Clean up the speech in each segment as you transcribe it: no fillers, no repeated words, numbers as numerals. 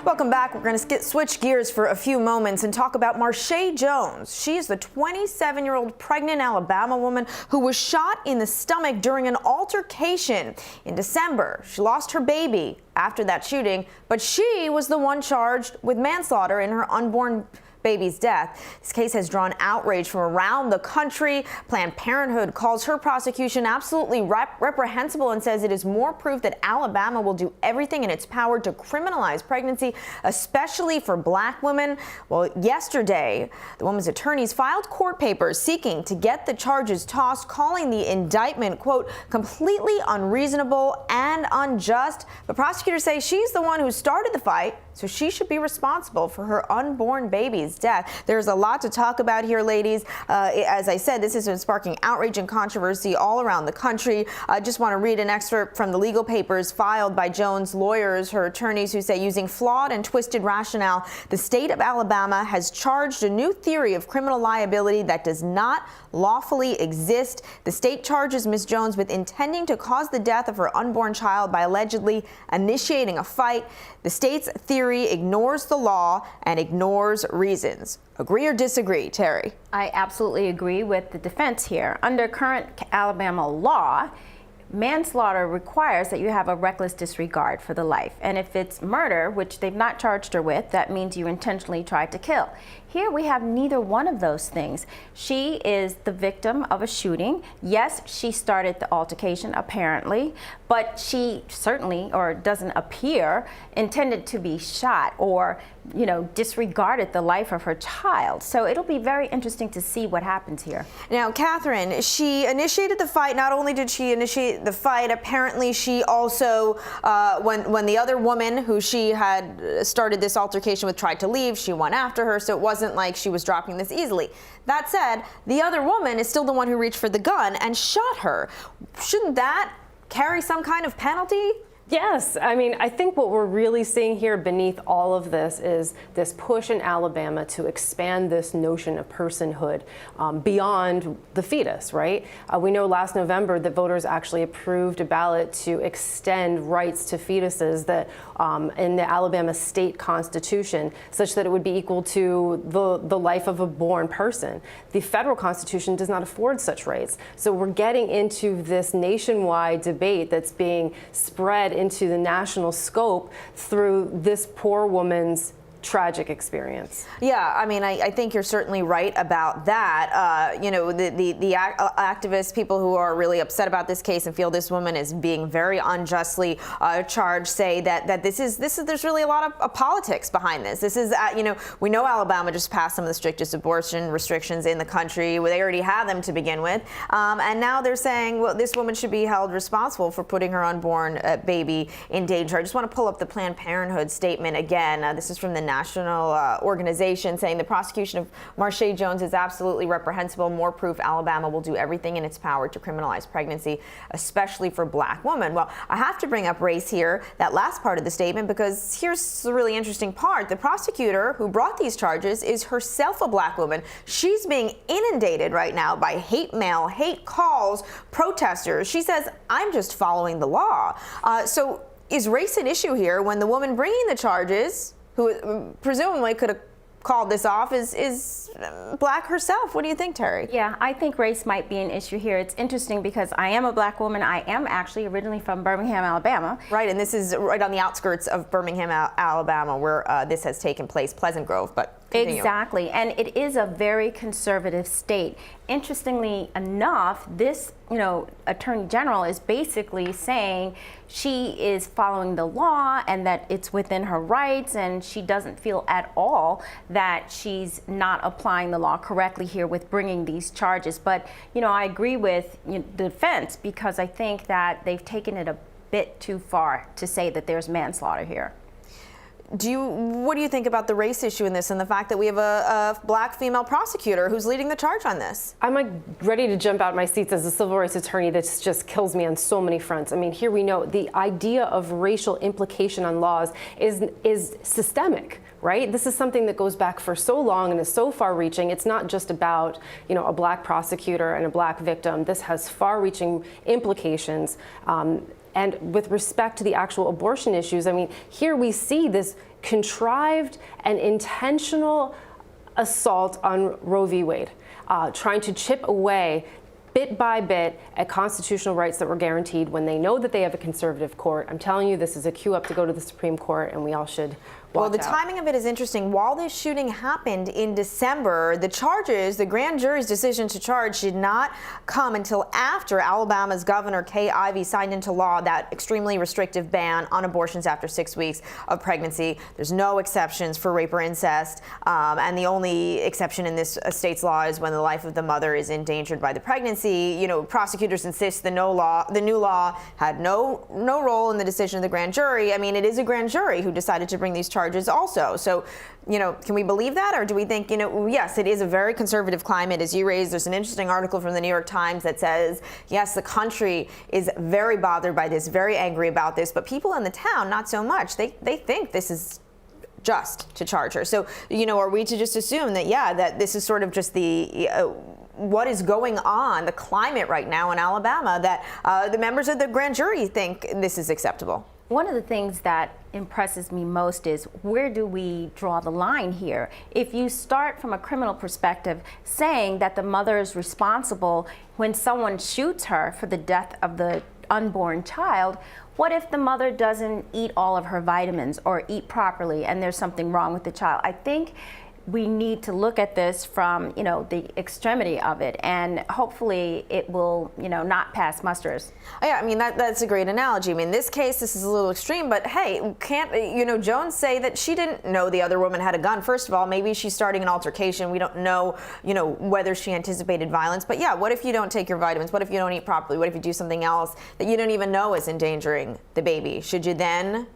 Welcome back. We're going to switch gears for a few moments and talk about Marshae Jones. She is the 27-year-old pregnant Alabama woman who was shot in the stomach during an altercation in December. She lost her baby after that shooting, but she was the one charged with manslaughter in her unborn baby's death. This case has drawn outrage from around the country. Planned Parenthood calls her prosecution absolutely reprehensible and says it is more proof that Alabama will do everything in its power to criminalize pregnancy, especially for black women. Well, yesterday, the woman's attorneys filed court papers seeking to get the charges tossed, calling the indictment, quote, completely unreasonable and unjust. But prosecutors say she's the one who started the fight, so she should be responsible for her unborn baby's death. There's a lot to talk about here, ladies. As I said, this has been sparking outrage and controversy all around the country. I just want to read an excerpt from the legal papers filed by Jones' lawyers, her attorneys, who say, using flawed and twisted rationale, the state of Alabama has charged a new theory of criminal liability that does not lawfully exist. The state charges Ms. Jones with intending to cause the death of her unborn child by allegedly initiating a fight. The state's theory ignores the law and ignores reasons. Agree or disagree, Terry? I absolutely agree with the defense here. Under current Alabama law, manslaughter requires that you have a reckless disregard for the life. And if it's murder, which they've not charged her with, that means you intentionally tried to kill. Here we have neither one of those things. She is the victim of a shooting. Yes, she started the altercation, apparently, but she certainly, or doesn't appear, intended to be shot or, you know, disregarded the life of her child. So it'll be very interesting to see what happens here. Now, Catherine, she initiated the fight. Not only did she initiate the fight, apparently she also, when the other woman who she had started this altercation with tried to leave, she went after her, so it wasn't like she was dropping this easily. That said, the other woman is still the one who reached for the gun and shot her. Shouldn't that carry some kind of penalty? Yes, I mean, I think what we're really seeing here beneath all of this is this push in Alabama to expand this notion of personhood beyond the fetus, right? We know last November that voters actually approved a ballot to extend rights to fetuses that in the Alabama state constitution, such that it would be equal to the life of a born person. The federal constitution does not afford such rights. So we're getting into this nationwide debate that's being spread into the national scope through this poor woman's tragic experience. Yeah, I mean, I think you're certainly right about that. You know, the activists, people who are really upset about this case and feel this woman is being very unjustly charged, say that there's really a lot of politics behind this. This is, you know, we know Alabama just passed some of the strictest abortion restrictions in the country. They already had them to begin with, and now they're saying, well, this woman should be held responsible for putting her unborn baby in danger. I just want to pull up the Planned Parenthood statement again. This is from the national organization, saying the prosecution of Marshae Jones is absolutely reprehensible. More proof Alabama will do everything in its power to criminalize pregnancy, especially for black women. Well, I have to bring up race here, that last part of the statement, because here's the really interesting part. The prosecutor who brought these charges is herself a black woman. She's being inundated right now by hate mail, hate calls, protesters. She says, I'm just following the law. So is race an issue here when the woman bringing the charges, who presumably could have called this off, is black herself? What do you think, Terry? Yeah, I think race might be an issue here. It's interesting because I am a black woman. I am actually originally from Birmingham, Alabama. Right, and this is right on the outskirts of Birmingham, Alabama, where this has taken place, Pleasant Grove, but continue. Exactly, and it is a very conservative state. Interestingly enough, this, you know, Attorney General is basically saying she is following the law and that it's within her rights, and she doesn't feel at all that she's not applying the law correctly here with bringing these charges. But, you know, I agree with the defense, because I think that they've taken it a bit too far to say that there's manslaughter here. What do you think about the race issue in this, and the fact that we have a black female prosecutor who's leading the charge on this? I'm like ready to jump out of my seats as a civil rights attorney. That just kills me on so many fronts. I mean, here we know the idea of racial implication on laws is systemic, right? This is something that goes back for so long and is so far-reaching. It's not just about, you know, a black prosecutor and a black victim. This has far-reaching implications. And with respect to the actual abortion issues, I mean, here we see this contrived and intentional assault on Roe v. Wade, trying to chip away bit by bit at constitutional rights that were guaranteed when they know that they have a conservative court. I'm telling you, this is a queue up to go to the Supreme Court, and we all should Well, the timing of it is interesting. While this shooting happened in December, the charges, the grand jury's decision to charge did not come until after Alabama's Governor Kay Ivey signed into law that extremely restrictive ban on abortions after 6 weeks of pregnancy. There's no exceptions for rape or incest, and the only exception in this state's law is when the life of the mother is endangered by the pregnancy. You know, prosecutors insist the new law had no role in the decision of the grand jury. I mean, it is a grand jury who decided to bring these charges also. So, you know, can we believe that? Or do we think, you know, yes, it is a very conservative climate, as you raised. There's an interesting article from the New York Times that says, yes, the country is very bothered by this, very angry about this, but people in the town, not so much. They think this is just to charge her. So, you know, are we to just assume that, yeah, that this is sort of just the what is going on, the climate right now in Alabama, that the members of the grand jury think this is acceptable? One of the things that impresses me most is, where do we draw the line here? If you start from a criminal perspective saying that the mother is responsible when someone shoots her for the death of the unborn child, what if the mother doesn't eat all of her vitamins or eat properly and there's something wrong with the child? I think we need to look at this from, you know, the extremity of it, and hopefully it will, you know, not pass musters. Yeah, I mean, that's a great analogy. I mean, in this case, this is a little extreme, but hey, can't, you know, Jones say that she didn't know the other woman had a gun? First of all, maybe she's starting an altercation. We don't know, you know, whether she anticipated violence. But yeah, what if you don't take your vitamins? What if you don't eat properly? What if you do something else that you don't even know is endangering the baby? Should you then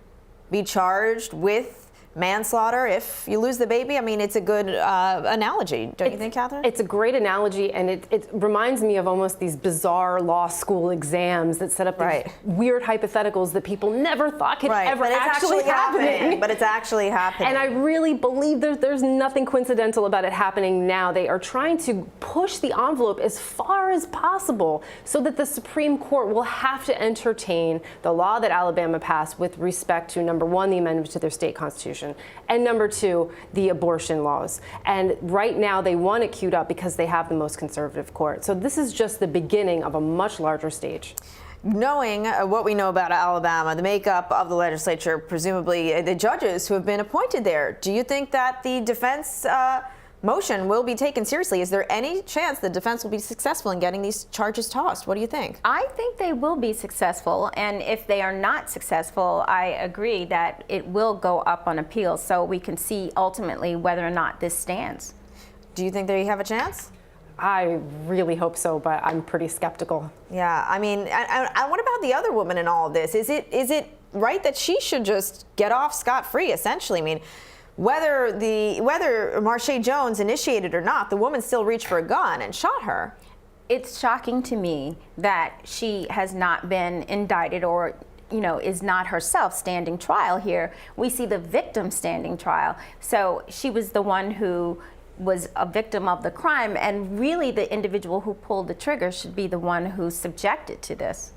be charged with manslaughter if you lose the baby? I mean, it's a good analogy, don't you think, Catherine? It's a great analogy, and it reminds me of almost these bizarre law school exams that set up these weird hypotheticals that people never thought could ever actually happen. But it's actually happening. And I really believe there's nothing coincidental about it happening now. They are trying to push the envelope as far as possible so that the Supreme Court will have to entertain the law that Alabama passed with respect to, number one, the amendment to their state constitution, and number two, the abortion laws. And right now they want it queued up because they have the most conservative court. So this is just the beginning of a much larger stage. Knowing what we know about Alabama, the makeup of the legislature, presumably the judges who have been appointed there, do you think that the defense motion will be taken seriously? Is there any chance the defense will be successful in getting these charges tossed? What do you think? I think they will be successful, and if they are not successful, I agree that it will go up on appeal, so we can see ultimately whether or not this stands. Do you think they have a chance? I really hope so, but I'm pretty skeptical. Yeah, I mean, what about the other woman in all of this? Is it right that she should just get off scot-free, essentially? I mean, whether Marshae Jones initiated or not, the woman still reached for a gun and shot her. It's shocking to me that she has not been indicted, or, you know, is not herself standing trial here. We see the victim standing trial. So she was the one who was a victim of the crime, and really the individual who pulled the trigger should be the one who's subjected to this.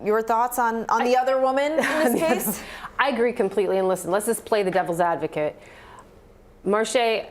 Your thoughts on the other woman in this case? I agree completely. And listen, let's just play the devil's advocate. Marshae,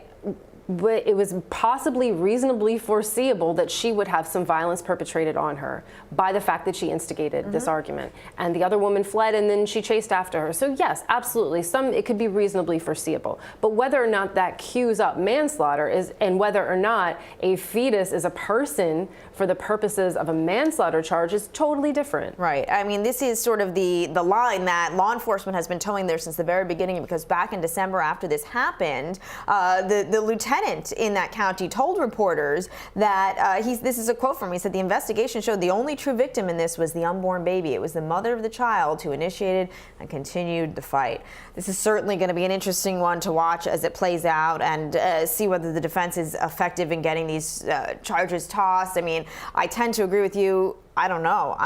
it was possibly reasonably foreseeable that she would have some violence perpetrated on her by the fact that she instigated this argument. And the other woman fled, and then she chased after her. So yes, absolutely, it could be reasonably foreseeable. But whether or not that cues up manslaughter and whether or not a fetus is a person for the purposes of a manslaughter charge is totally different. Right. I mean, this is sort of the line that law enforcement has been towing there since the very beginning, because back in December after this happened, the lieutenant in that county told reporters that this is a quote from him. He said the investigation showed the only true victim in this was the unborn baby. It was the mother of the child who initiated and continued the fight. This is certainly going to be an interesting one to watch as it plays out, and see whether the defense is effective in getting these charges tossed. I mean, I tend to agree with you. I don't know,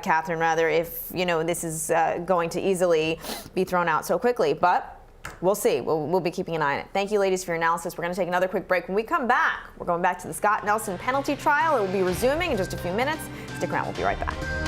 Catherine, rather, if, you know, this is going to easily be thrown out so quickly, but we'll see. We'll be keeping an eye on it. Thank you, ladies, for your analysis. We're going to take another quick break. When we come back, we're going back to the Scott Nelson penalty trial. It will be resuming in just a few minutes. Stick around. We'll be right back.